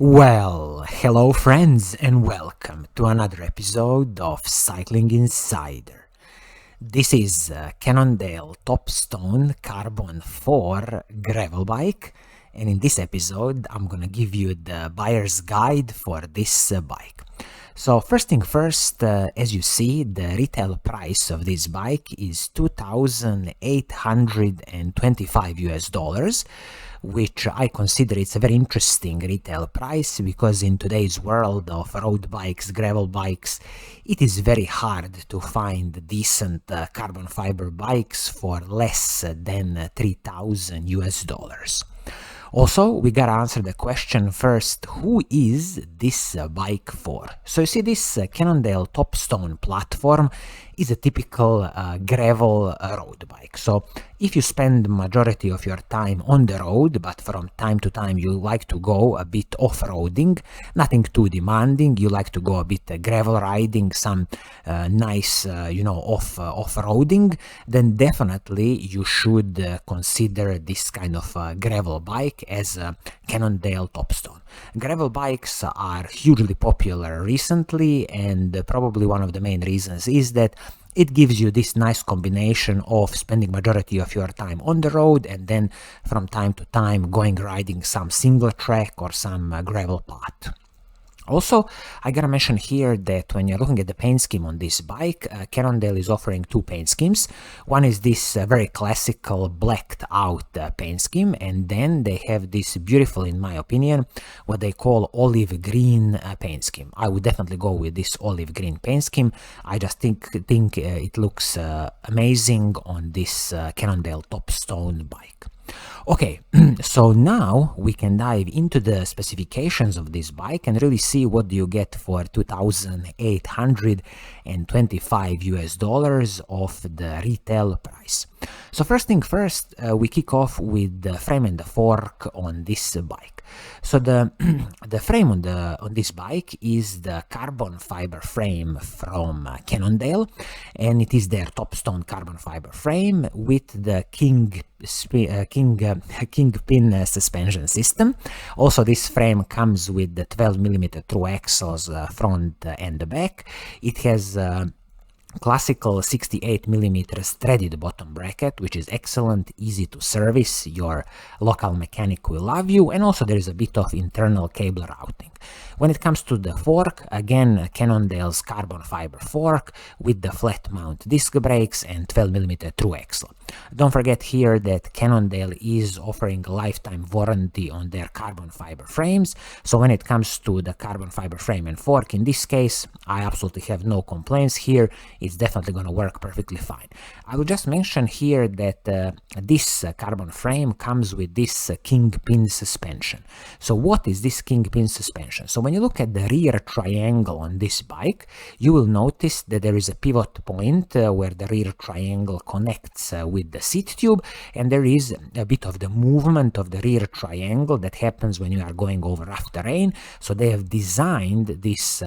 Well, hello friends and welcome to another episode of Cycling Insider. This is Cannondale Topstone Carbon 4 gravel bike, and in this episode I'm gonna give you the buyer's guide for this bike. So first thing first, as you see, the retail price of this bike is $2,825, which I consider it's a very interesting retail price because in today's world of road bikes, gravel bikes, it is very hard to find decent carbon fiber bikes for less than $3,000. Also, we gotta answer the question first, who is this bike for? So you see, this Cannondale Topstone platform is a typical gravel road bike. So if you spend majority of your time on the road, but from time to time you like to go a bit off-roading, nothing too demanding, you like to go a bit gravel riding, some nice, off-roading, then definitely you should consider this kind of gravel bike as a Cannondale Topstone. Gravel bikes are hugely popular recently, and probably one of the main reasons is that it gives you this nice combination of spending majority of your time on the road and then from time to time going riding some single track or some gravel path. Also, I gotta mention here that when you're looking at the paint scheme on this bike, Cannondale is offering two paint schemes. One is this very classical blacked out paint scheme, and then they have this beautiful, in my opinion, what they call olive green paint scheme. I would definitely go with this olive green paint scheme. I just think it looks amazing on this Cannondale Topstone bike. Okay, so now we can dive into the specifications of this bike and really see what do you get for $2,825 of the retail price. So first thing first, we kick off with the frame and the fork on this bike. So the frame on this bike is the carbon fiber frame from Cannondale, and it is their Topstone carbon fiber frame with the Kingpin suspension system. Also, this frame comes with the 12mm through axles front and the back. It has classical 68mm threaded bottom bracket, which is excellent, easy to service. Your local mechanic will love you, and also there is a bit of internal cable routing. When it comes to the fork, again, Cannondale's carbon fiber fork with the flat mount disc brakes and 12mm through axle. Don't forget here that Cannondale is offering a lifetime warranty on their carbon fiber frames, so when it comes to the carbon fiber frame and fork, in this case, I absolutely have no complaints here. It's definitely going to work perfectly fine. I will just mention here that this carbon frame comes with this Kingpin suspension. So what is this Kingpin suspension? So when you look at the rear triangle on this bike, you will notice that there is a pivot point where the rear triangle connects with the seat tube, and there is a bit of the movement of the rear triangle that happens when you are going over rough terrain. So they have designed this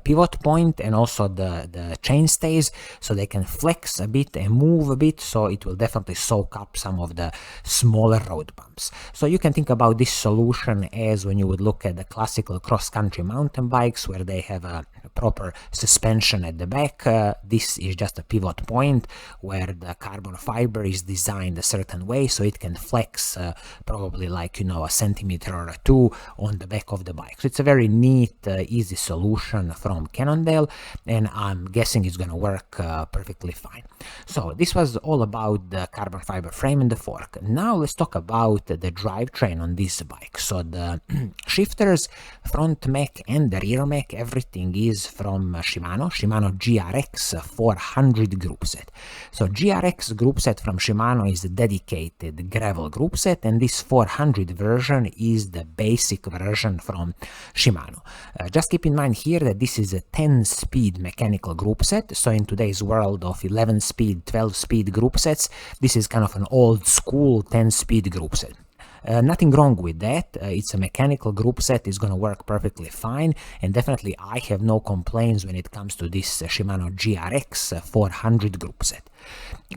pivot point and also the chain stays so they can flex a bit and move a bit, so it will definitely soak up some of the smaller road bumps. So you can think about this solution as when you would look at the classical cross-country mountain bikes where they have a proper suspension at the back. This is just a pivot point where the carbon fiber is designed a certain way so it can flex probably like a centimeter or two on the back of the bike. So it's a very neat, easy solution from Cannondale, and I'm guessing it's gonna work perfectly fine. So this was all about the carbon fiber frame and the fork. Now let's talk about the drivetrain on this bike. So the shifters, front mech and the rear mech, everything is from Shimano GRX 400 group set. So GRX group set from Shimano is a dedicated gravel group set, and this 400 version is the basic version from Shimano. Just keep in mind here that this is a 10-speed mechanical group set, so in today's world of 11-speed, 12-speed group sets, this is kind of an old school 10-speed group set. Nothing wrong with that. It's a mechanical group set, it's going to work perfectly fine, and definitely I have no complaints when it comes to this Shimano GRX 400 group set.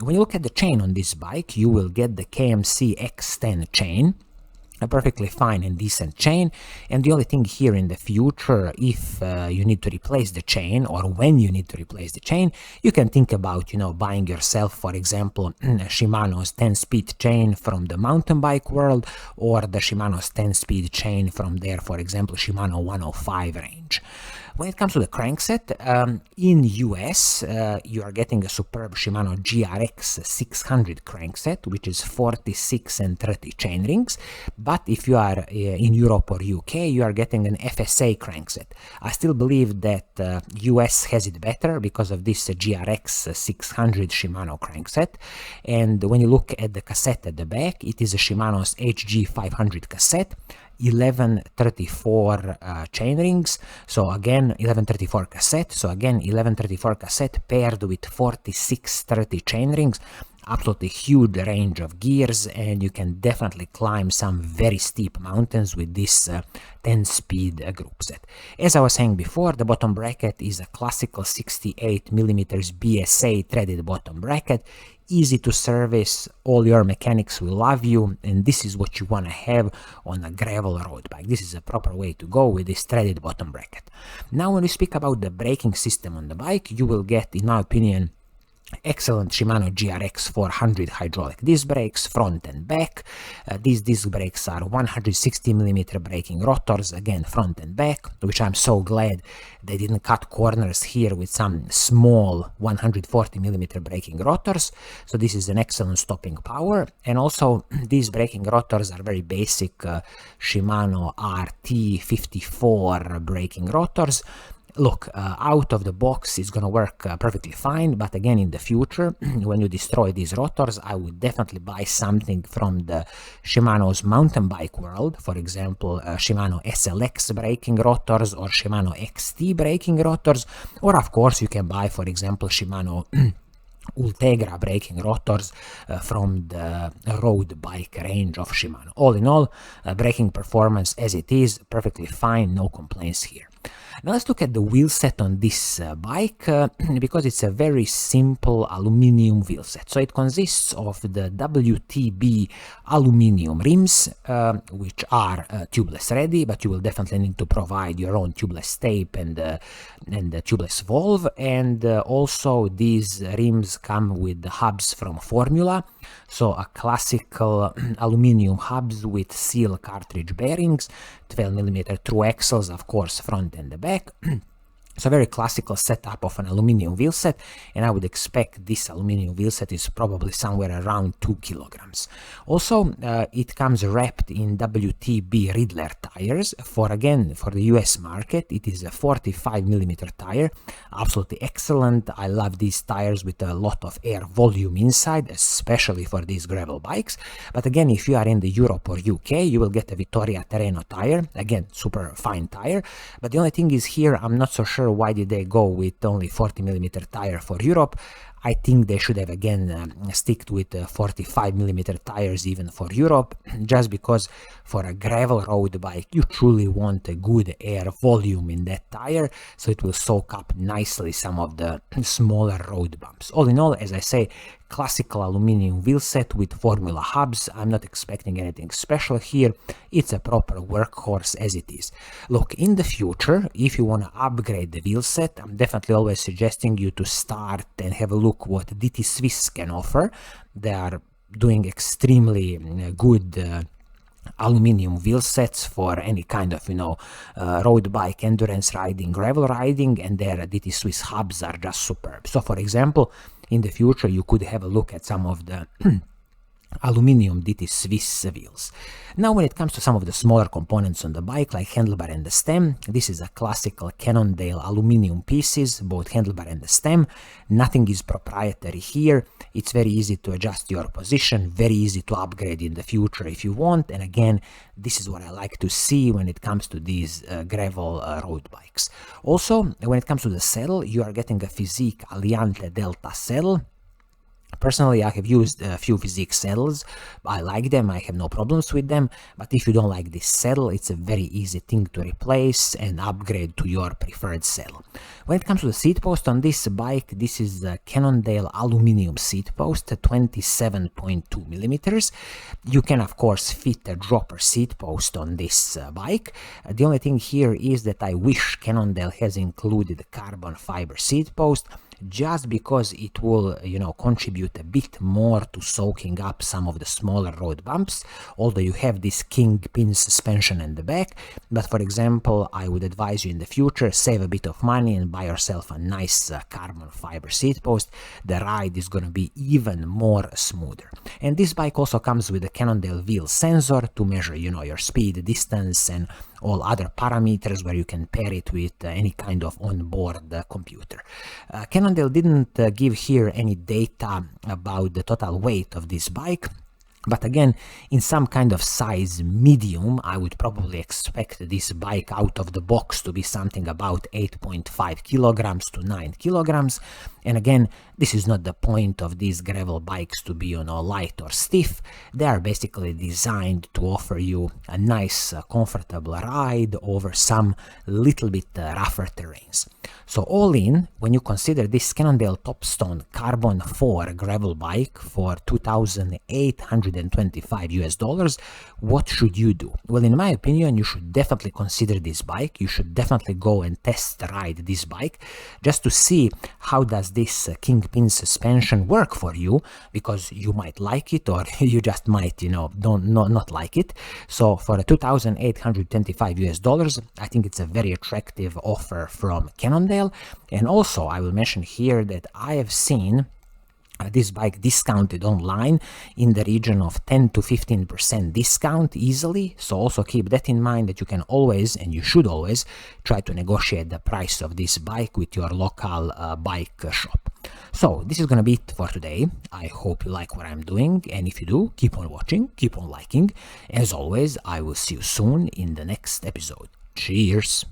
When you look at the chain on this bike, you will get the KMC X10 chain. a perfectly fine and decent chain. And the only thing here in the future, if you need to replace the chain, or when you need to replace the chain, you can think about, you know, buying yourself, for example, Shimano's 10-speed chain from the mountain bike world, or the Shimano's 10-speed chain from their, for example, Shimano 105 range. When it comes to the crankset, in US, you are getting a superb Shimano GRX 600 crankset, which is 46 and 30 chain rings. But if you are in Europe or UK, you are getting an FSA crankset. I still believe that US has it better because of this GRX 600 Shimano crankset. And when you look at the cassette at the back, it is a Shimano's HG 500 cassette. 1134 chain rings, so again 1134 cassette, so again 1134 cassette paired with 4630 chain rings. Absolutely huge range of gears, and you can definitely climb some very steep mountains with this 10-speed group set. As I was saying before, the bottom bracket is a classical 68mm BSA threaded bottom bracket. Easy to service, all your mechanics will love you, and this is what you want to have on a gravel road bike. This is a proper way to go with this threaded bottom bracket. Now when we speak about the braking system on the bike, you will get, in my opinion, excellent Shimano GRX 400 hydraulic disc brakes, front and back. These disc brakes are 160mm braking rotors, again front and back, which I'm so glad they didn't cut corners here with some small 140mm braking rotors. So this is an excellent stopping power. And also these braking rotors are very basic Shimano RT54 braking rotors. Look, out of the box it's gonna work perfectly fine, but again in the future, when you destroy these rotors, I would definitely buy something from the Shimano's mountain bike world, for example, Shimano SLX braking rotors or Shimano XT braking rotors, or of course you can buy, for example, Shimano Ultegra braking rotors from the road bike range of Shimano. All in all, braking performance as it is, perfectly fine, no complaints here. Now let's look at the wheel set on this bike, because it's a very simple aluminium wheel set. So it consists of the WTB aluminium rims, which are tubeless ready, but you will definitely need to provide your own tubeless tape and the tubeless valve. And also these rims come with the hubs from Formula, so a classical aluminium hubs with seal cartridge bearings, 12mm through axles, of course, front and the back. So very classical setup of an aluminium wheel set, and I would expect this aluminium wheel set is probably somewhere around 2 kilograms. Also, it comes wrapped in WTB Riddler tires. For the US market, it is a 45mm tire, absolutely excellent. I love these tires with a lot of air volume inside, especially for these gravel bikes. But again, if you are in the Europe or UK, you will get a Vittoria Terreno tire, again, super fine tire. But the only thing is here, I'm not so sure why did they go with only 40mm tire for Europe. I think they should have again sticked with 45mm tires even for Europe, just because for a gravel road bike you truly want a good air volume in that tire, so it will soak up nicely some of the smaller road bumps. All in all, as I say, classical aluminium wheel set with Formula hubs. I'm not expecting anything special here. It's a proper workhorse as it is. Look, in the future, if you want to upgrade the wheel set, I'm definitely always suggesting you to start and have a look what DT Swiss can offer. They are doing extremely good aluminium wheel sets for any kind of, road bike, endurance riding, gravel riding, and their DT Swiss hubs are just superb. So for example, in the future you could have a look at some of the aluminium DT Swiss wheels. Now when it comes to some of the smaller components on the bike, like handlebar and the stem, this is a classical Cannondale aluminium pieces, both handlebar and the stem. Nothing is proprietary here. It's very easy to adjust your position, very easy to upgrade in the future if you want. And again, this is what I like to see when it comes to these gravel road bikes. Also, when it comes to the saddle, you are getting a Physique Aliante Delta saddle, Personally, I have used a few physique saddles. I like them, I have no problems with them, but if you don't like this saddle, it's a very easy thing to replace and upgrade to your preferred saddle. When it comes to the seat post on this bike, this is a Cannondale aluminum seat post, 27.2 millimeters. You can of course fit a dropper seat post on this bike. The only thing here is that I wish Cannondale has included a carbon fiber seat post, just because it will, contribute a bit more to soaking up some of the smaller road bumps, although you have this Kingpin suspension in the back. But for example, I would advise you in the future, save a bit of money and buy yourself a nice carbon fiber seat post. The ride is going to be even more smoother. And this bike also comes with a Cannondale wheel sensor to measure, your speed, distance, and all other parameters, where you can pair it with any kind of onboard computer. Cannondale didn't give here any data about the total weight of this bike, but again, in some kind of size medium, I would probably expect this bike out of the box to be something about 8.5 kilograms to 9 kilograms. And again, this is not the point of these gravel bikes to be, light or stiff. They are basically designed to offer you a nice, comfortable ride over some little bit rougher terrains. So all in, when you consider this Cannondale Topstone Carbon 4 gravel bike for $2,825 US, what should you do? Well, in my opinion, you should definitely consider this bike. You should definitely go and test ride this bike just to see how does this Kingpin suspension work for you, because you might like it or you just might, not like it. So for $2,825 US, I think it's a very attractive offer from Cannondale. And also, I will mention here that I have seen this bike discounted online in the region of 10 to 15% discount easily. So also keep that in mind, that you can always, and you should always, try to negotiate the price of this bike with your local bike shop. So this is gonna be it for today. I hope you like what I'm doing, and if you do, keep on watching, keep on liking. As always, I will see you soon in the next episode. Cheers!